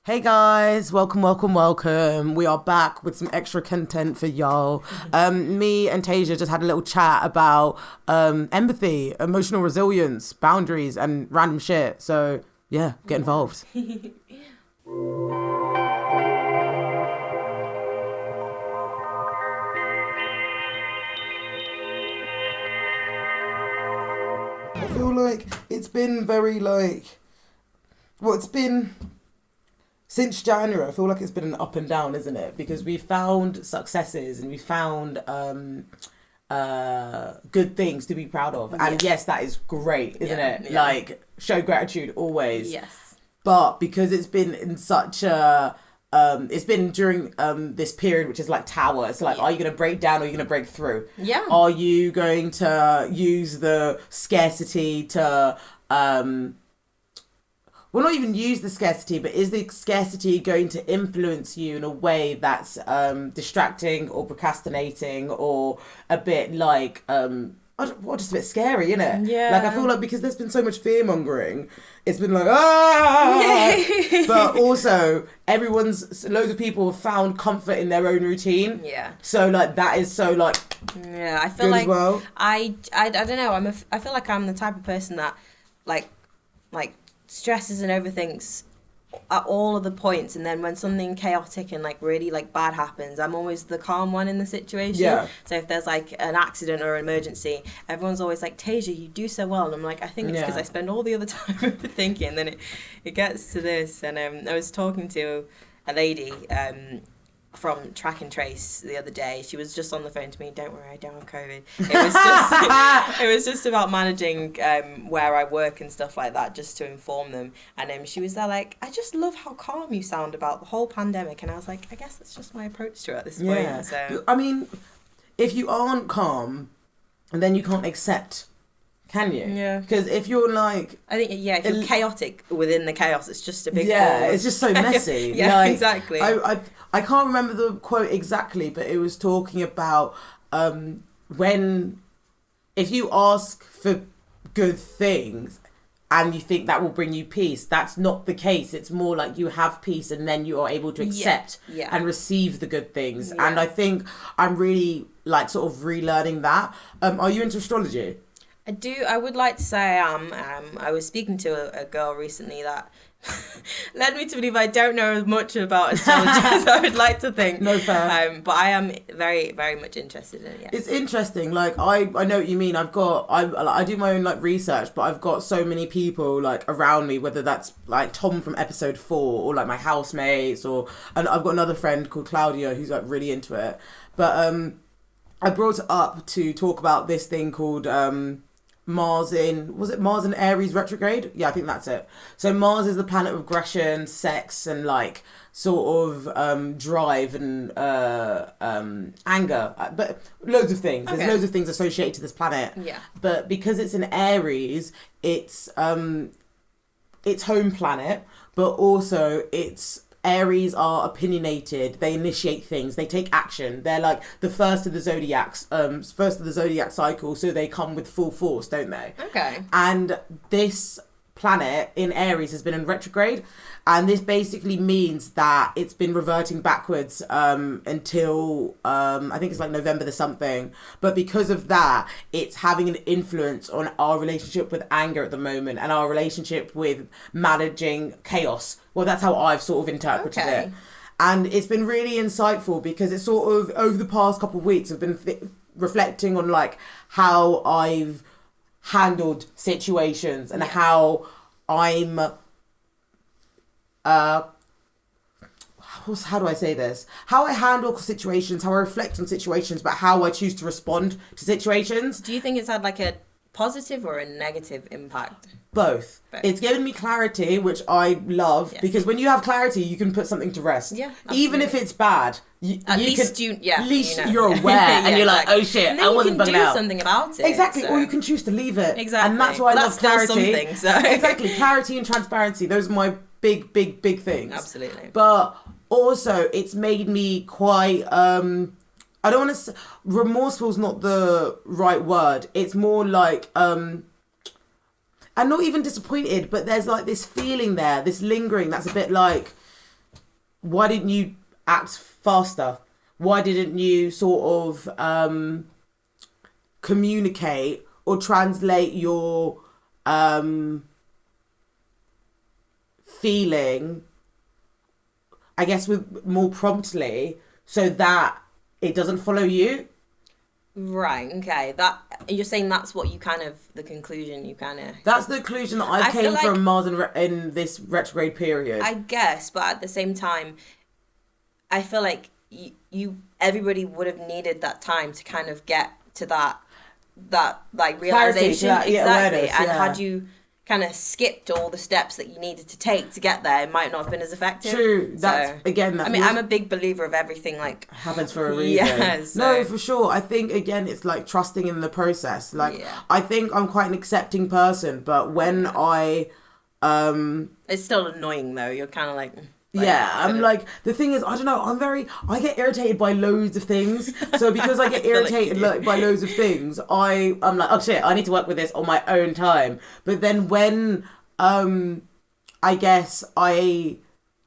Hey guys, welcome. We are back with some extra content for y'all. Me and Taija just had a little chat about empathy, emotional resilience, boundaries, and random shit. So yeah, get involved. I feel like it's been since January. I feel like it's been an up and down, isn't it? Because we found successes and we found good things to be proud of. And yes, that is great, isn't it? Yeah. Like, show gratitude always. Yes. But because it's been in such a... it's been during this period, which is like tower. It's like, are you going to break down or are you going to break through? Yeah. Are you going to use the scarcity to... well, not even use the scarcity, but is the scarcity going to influence you in a way that's distracting or procrastinating or a bit like, just a bit scary, innit? Yeah. Like, I feel like because there's been so much fear-mongering, it's been like, ah! But also, loads of people have found comfort in their own routine. Yeah. So, like, that is so, like, yeah, I feel like, well. I don't know, I feel like I'm the type of person that, like, stresses and overthinks at all of the points, and then when something chaotic and like really like bad happens, I'm always the calm one in the situation. Yeah. So if there's like an accident or an emergency, everyone's always like, Taija, you do so well, and I'm like, I think it's because I spend all the other time overthinking. And then it gets to this, and I was talking to a lady from Track and Trace the other day. She was just on the phone to me. Don't worry, I don't have COVID. It was just about managing where I work and stuff like that, just to inform them. And she was there like, I just love how calm you sound about the whole pandemic. And I was like, I guess that's just my approach to it at this point. Yeah. So I mean, if you aren't calm, then you can't accept, can you? Yeah. Because if you're like... I think, if you're chaotic within the chaos, it's just a big... Yeah, it's just so messy. Yeah, like, exactly. I can't remember the quote exactly, but it was talking about if you ask for good things and you think that will bring you peace, that's not the case. It's more like you have peace and then you are able to accept and receive the good things. Yeah. And I think I'm really like sort of relearning that. Are you into astrology? I do. I would like to say I am. I was speaking to a girl recently that led me to believe I don't know as much about astrology as I would like to think. No fair. But I am very, very much interested in it. Yes. It's interesting. Like I know what you mean. I do my own like research, but I've got so many people like around me, whether that's like Tom from episode 4 or like my housemates, and I've got another friend called Claudia who's like really into it. But I brought it up to talk about this thing called Mars in Aries retrograde? Yeah, I think that's it. So Mars is the planet of aggression, sex, and like sort of drive and anger, but loads of things. Okay. There's loads of things associated to this planet. Yeah. But because it's in Aries, it's home planet, but also Aries are opinionated. They initiate things. They take action. They're like the first of the zodiac cycle, so they come with full force, don't they? Okay. And this planet in Aries has been in retrograde, and this basically means that it's been reverting backwards until I think it's like November the something. But because of that, it's having an influence on our relationship with anger at the moment and our relationship with managing chaos. Well, that's how I've sort of interpreted it. And it's been really insightful because it's sort of over the past couple of weeks I've been reflecting on like how I've handled situations and how I'm how do I say this? How I handle situations, how I reflect on situations, but how I choose to respond to situations. Do you think it's had like a positive or a negative impact? Both. It's given me clarity, which I love, because when you have clarity, you can put something to rest. Yeah, absolutely. Even if it's bad. At least you're aware and you're like, oh shit, and then I wasn't bugging out. You can do something about it. Exactly, or you can choose to leave it. Exactly. And that's why I love clarity. Something, so. Exactly, clarity and transparency. Those are my big things. Absolutely. But also, it's made me quite... I don't want to... Remorseful is not the right word. It's more like... I'm not even disappointed, but there's like this feeling there, this lingering that's a bit like... why didn't you act faster? Why didn't you sort of communicate or translate your feeling, I guess, with more promptly, so that it doesn't follow you? Right, okay. That you're saying that's what you kind of, the conclusion you kind of... That's the conclusion that I came from Mars in this retrograde period. I guess, but at the same time, I feel like everybody would have needed that time to kind of get to that like realization. Clarity, exactly. And had you kind of skipped all the steps that you needed to take to get there, it might not have been as effective. True. That's again. I mean, I'm a big believer of everything like happens for a reason. Yeah, so. No, for sure. I think again, it's like trusting in the process. Like I think I'm quite an accepting person, but when I, it's still annoying though. You're kind of like. I'm like, the thing is, I don't know, I get irritated by loads of things. So because I get irritated by loads of things, I'm like, oh shit, I need to work with this on my own time. But then when, I guess I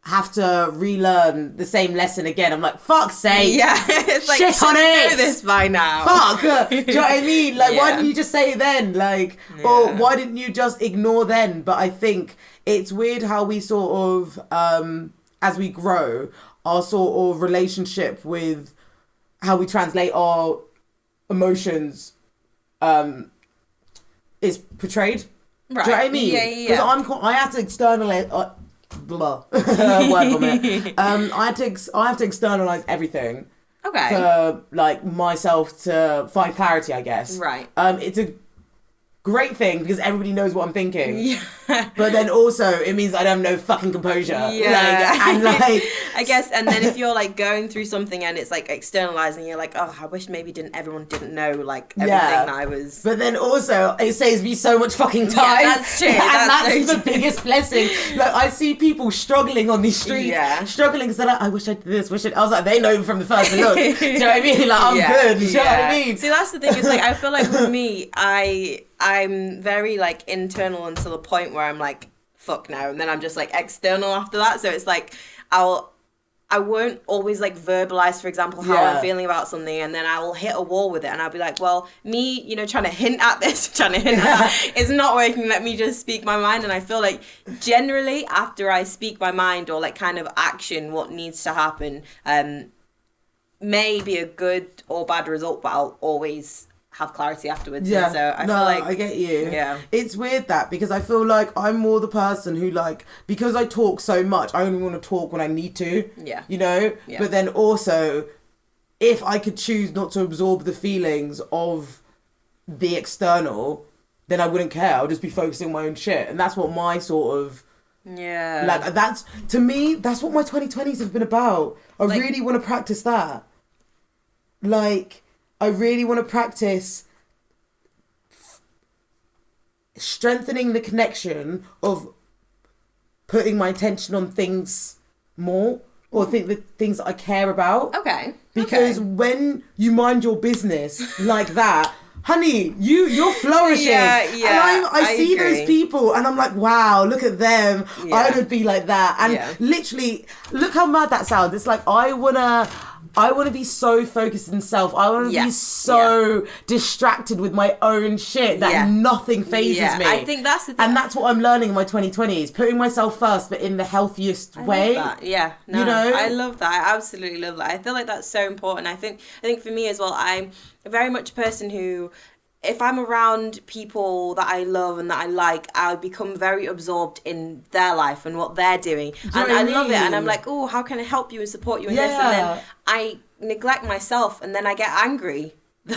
have to relearn the same lesson again, I'm like, fuck's sake. Yeah, it's like, shit on it. Know this by now. Fuck. Do you know what I mean? Like, why didn't you just say it then? Like, or why didn't you just ignore then? But I think it's weird how we sort of, as we grow, our sort of relationship with how we translate our emotions is portrayed. Right. Do you know what I mean? Yeah. Because I had to externalize... blah. Word for me. I have to externalize everything. Okay. For, like, myself to find clarity, I guess. Right. It's a great thing because everybody knows what I'm thinking. Yeah. But then also it means I have no fucking composure. Yeah. I guess, and then if you're like going through something and it's like externalizing, you're like, oh, I wish maybe everyone didn't know like everything that I was. But then also it saves me so much fucking time. Yeah, that's true. And that's the biggest blessing. Like I see people struggling on these streets, struggling because they're like, I wish I did this, I was like, they know from the first look. Do you know what I mean? Like I'm good. Do you know what I mean? See, that's the thing. It's like I feel like with me, I'm very like internal until the point where I'm like, fuck now, and then I'm just like external after that. So it's like I won't always like verbalize, for example, how I'm feeling about something, and then I will hit a wall with it, and I'll be like, well, me, trying to hint at this, trying to hint at that, it's not working. Let me just speak my mind. And I feel like generally after I speak my mind or like kind of action what needs to happen, may be a good or bad result, but I'll always have clarity afterwards. Yeah. So I feel like I get you. Yeah. It's weird that because I feel like I'm more the person who like, because I talk so much, I only want to talk when I need to. Yeah. Yeah. But then also, if I could choose not to absorb the feelings of the external, then I wouldn't care. I'll just be focusing on my own shit. And that's what my sort of like that's, to me, that's what my 2020s have been about. I really want to practice that. Like, I really want to practice strengthening the connection of putting my attention on things more, or think the things that I care about. Okay. Because when you mind your business like that, honey, you're flourishing. Yeah. And I see agree. those people and I'm like, wow, look at them. Yeah. I would be like that. And literally, look how mad that sounds. It's like, I want to be so focused in self. I want to be so distracted with my own shit that nothing phases me. I think that's the thing. And that's what I'm learning in my 2020s. Putting myself first, but in the healthiest way. Love that. Yeah. No, I love that. I absolutely love that. I feel like that's so important. I think for me as well, I'm very much a person who, if I'm around people that I love and that I like, I'll become very absorbed in their life and what they're doing. And I love it. And I'm like, oh, how can I help you and support you in this? And then I neglect myself and then I get angry.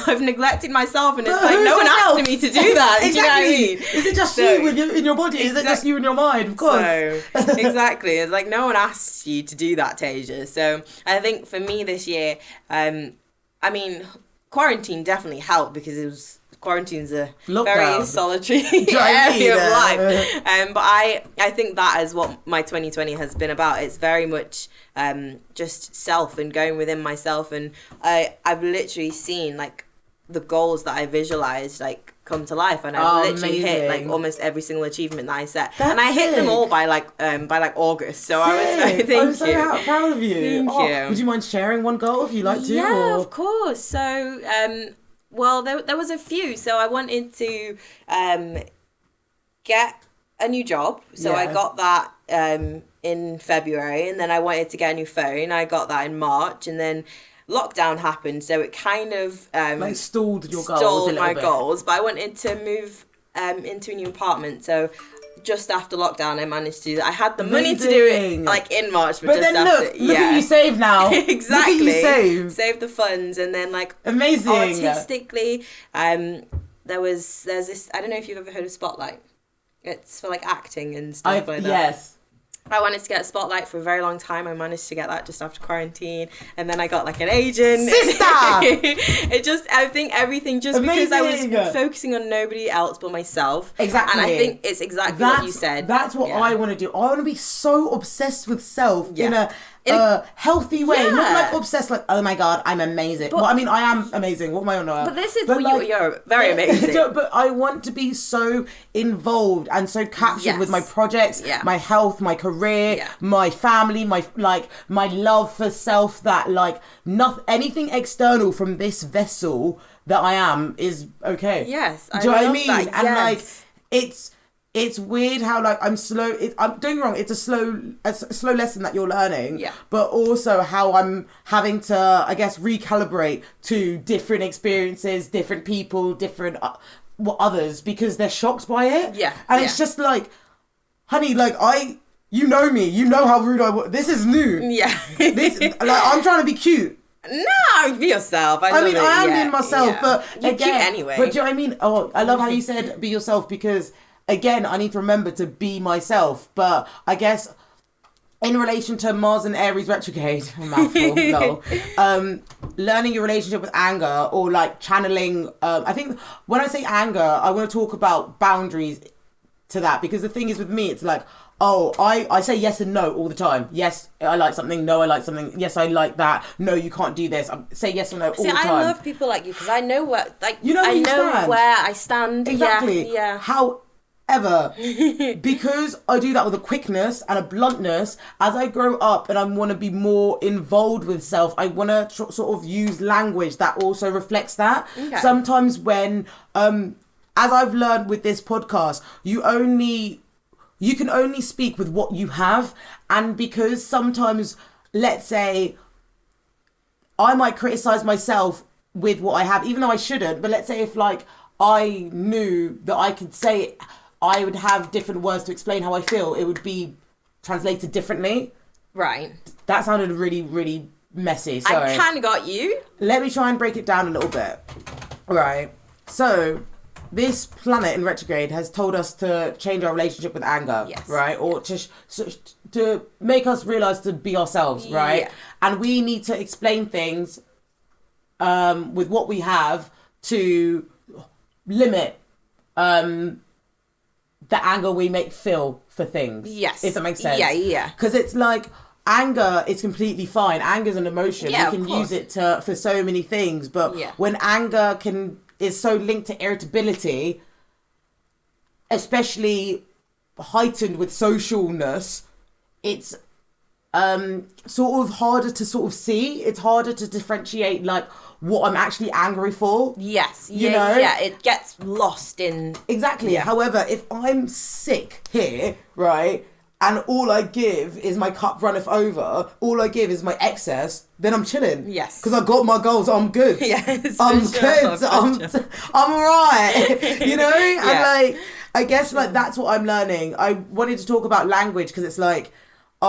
I've neglected myself and it's like, no one asked me to do that. Exactly. Do you know what I mean? Is it just you in your body? Is it just you in your mind? Of course. So, exactly. It's like, no one asked you to do that, Taija. So I think for me this year, I mean, quarantine definitely helped because quarantine's a very solitary area of life. But I think that is what my 2020 has been about. It's very much just self and going within myself. And I've literally seen like the goals that I visualized like come to life, and I've literally hit like almost every single achievement that I set. And I hit them all by like August. So I was I'm so proud of you. Thank you. Would you mind sharing one goal if you like to? Yeah, of course. So well, there was a few. So I wanted to get a new job. So I got that in February, and then I wanted to get a new phone. I got that in March, and then lockdown happened, so it kind of like stalled your goals. Stalled my goals, but I wanted to move into a new apartment. So just after lockdown, I managed to do that. I had the money to do it like in March, but just then after, look at you save now. Exactly. Look at you save the funds, and then like amazing. Artistically, there's this. I don't know if you've ever heard of Spotlight. It's for like acting and stuff like that. Yes. I wanted to get a Spotlight for a very long time. I managed to get that just after quarantine, and then I got like an agent. Sister! I think everything just amazing. Because I was focusing on nobody else but myself. Exactly. And I think it's exactly what you said. That's what I want to do. I want to be so obsessed with self in a healthy way, not like obsessed like, oh my god, I'm amazing. Well, I mean, I am amazing. What am I on about? But this is what you're very amazing. But I want to be so involved and so captured with my projects, my health, my career, my family, my love for self, that like anything external from this vessel that I am is okay. Yes, do you know what I mean? That. And like it's weird how like I'm slow. I'm doing wrong. It's a slow lesson that you're learning. Yeah. But also how I'm having to, I guess, recalibrate to different experiences, different people, different others, because they're shocked by it. Yeah. And it's just like, honey, like you know me. You know how rude I was. This is new. Yeah. I'm trying to be cute. No, be yourself. I mean, I am being myself, but you're again, cute anyway. But do you know what I mean? Oh, I love how you said be yourself, because again, I need to remember to be myself. But I guess in relation to Mars and Aries retrograde, mouthful, no, learning your relationship with anger, or like channeling. I think when I say anger, I want to talk about boundaries to that, because the thing is with me, it's like, oh, I say yes and no all the time. Yes, I like something. No, I like something. Yes, I like that. No, you can't do this. I say yes or no all the time. I love people like you, because I know where, like, you know where I know where I stand. Exactly. Yeah. However, because I do that with a quickness and a bluntness, as I grow up and I want to be more involved with self, I want to sort of use language that also reflects that. Okay. Sometimes when, as I've learned with this podcast, you can only speak with what you have. And because sometimes, let's say, I might criticize myself with what I have, even though I shouldn't. But let's say if like I knew that I could say it, I would have different words to explain how I feel. It would be translated differently. Right. That sounded really, really messy. Sorry. I kind of got you. Let me try and break it down a little bit. Right. So this planet in retrograde has told us to change our relationship with anger, right? Or to make us realize to be ourselves, right? Yeah. And we need to explain things with what we have to limit the anger we make feel for things. Yes. If that makes sense. Yeah. Because it's like, anger is completely fine. Anger is an emotion. Yeah, you can use it for so many things. But when anger is so linked to irritability, especially heightened with socialness, it's sort of harder to sort of see. It's harder to differentiate like what I'm actually angry for. Yes. You know? Yeah, it gets lost in... Exactly. Yeah. However, if I'm sick here, right, and all I give is my cup runneth over, all I give is my excess, then I'm chilling. Yes. Because I got my goals, I'm good. Yes. I'm good. I'm alright. You know? Yeah. And like, I guess like that's what I'm learning. I wanted to talk about language because it's like, we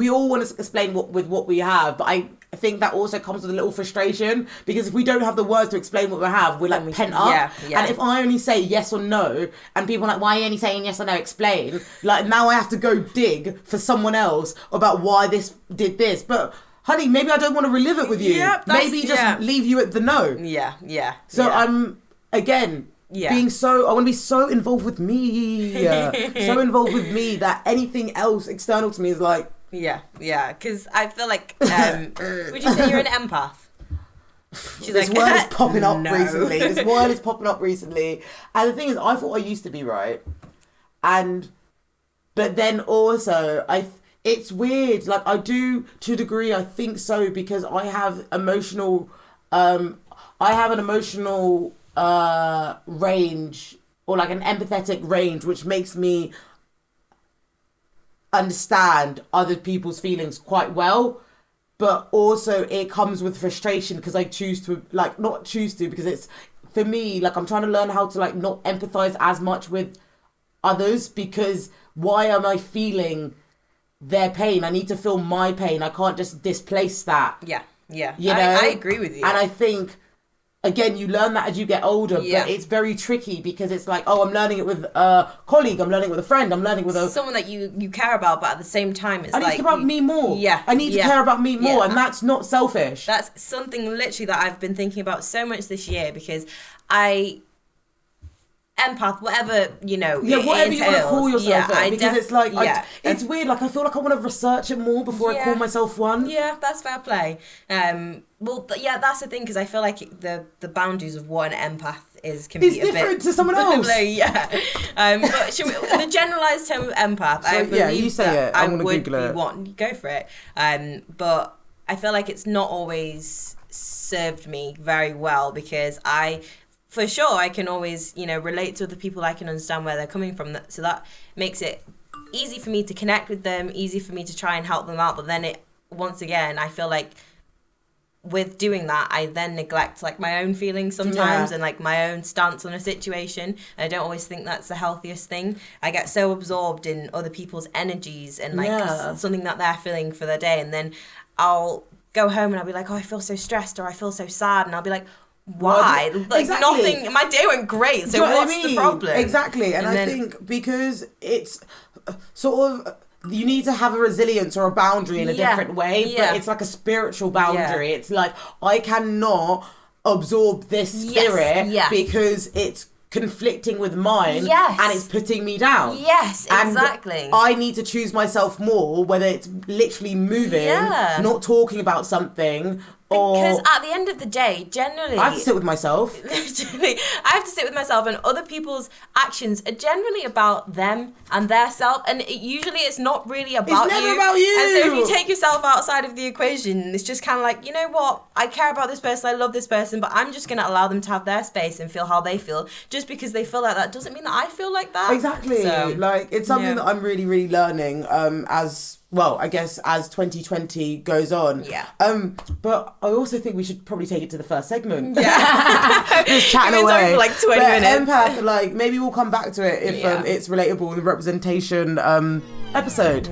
all want to explain what we have, but I think that also comes with a little frustration, because if we don't have the words to explain what we have, we're like pent up. Yeah. And if I only say yes or no, and people are like, why are you only saying yes or no, explain, like now I have to go dig for someone else about why this did this. But honey, maybe I don't want to relive it with you. Maybe just leave you at the no. Yeah. So I'm again I want to be so involved with me. So involved with me that anything else external to me is like, Yeah, because I feel like, would you say you're an empath? She's this like, word is popping up no. recently. This word is popping up recently. And the thing is, I thought I used to be right. But then also, it's weird. Like, I do, to a degree, I think so, because I have an emotional range, or like an empathetic range, which makes me understand other people's feelings quite well. But also it comes with frustration because I choose to, like, not choose to, because it's, for me, like, I'm trying to learn how to, like, not empathize as much with others, because why am I feeling their pain? I need to feel my pain. I can't just displace that. Yeah. You know? I agree with you. And I think, again, you learn that as you get older, but it's very tricky because it's like, oh, I'm learning it with a colleague, I'm learning it with a friend, I'm learning with someone that you care about, but at the same time, it's I need like... to care about me more. Yeah. I need to care about me more, and that's not selfish. That's something literally that I've been thinking about so much this year, because empath, whatever, you know, whatever you want to call yourself, because it's like, it's weird, like, I feel like I want to research it more before I call myself one. Yeah, that's fair play. That's the thing, because I feel like the boundaries of what an empath can be a bit different to someone else. But the generalized term of empath, I believe you say that it. I would be one. Go for it. But I feel like it's not always served me very well, because for sure, I can always, relate to other people. I can understand where they're coming from. So that makes it easy for me to connect with them, easy for me to try and help them out. But then once again, I feel like with doing that, I then neglect, like, my own feelings sometimes and, like, my own stance on a situation. I don't always think that's the healthiest thing. I get so absorbed in other people's energies and, like, something that they're feeling for their day. And then I'll go home and I'll be like, oh, I feel so stressed, or I feel so sad. And I'll be like, why? Like, nothing. My day went great. So what's the problem? Exactly. And I think because it's sort of, you need to have a resilience or a boundary in a different way, but it's like a spiritual boundary. It's like, I cannot absorb this spirit because it's conflicting with mine and it's putting me down. Yes, exactly. And I need to choose myself more, whether it's literally moving, not talking about something, because at the end of the day, generally... I have to sit with myself. I have to sit with myself, and other people's actions are generally about them and their self, and usually it's not really about you. It's never about you! And so if you take yourself outside of the equation, it's just kind of like, you know what, I care about this person, I love this person, but I'm just going to allow them to have their space and feel how they feel. Just because they feel like that doesn't mean that I feel like that. Exactly. So, like, it's something that I'm really, really learning as 2020 goes on. Yeah. But I also think we should probably take it to the first segment. Yeah. Just chatting away. For like 20 minutes. Empath, like, maybe we'll come back to it if it's relatable, the representation episode.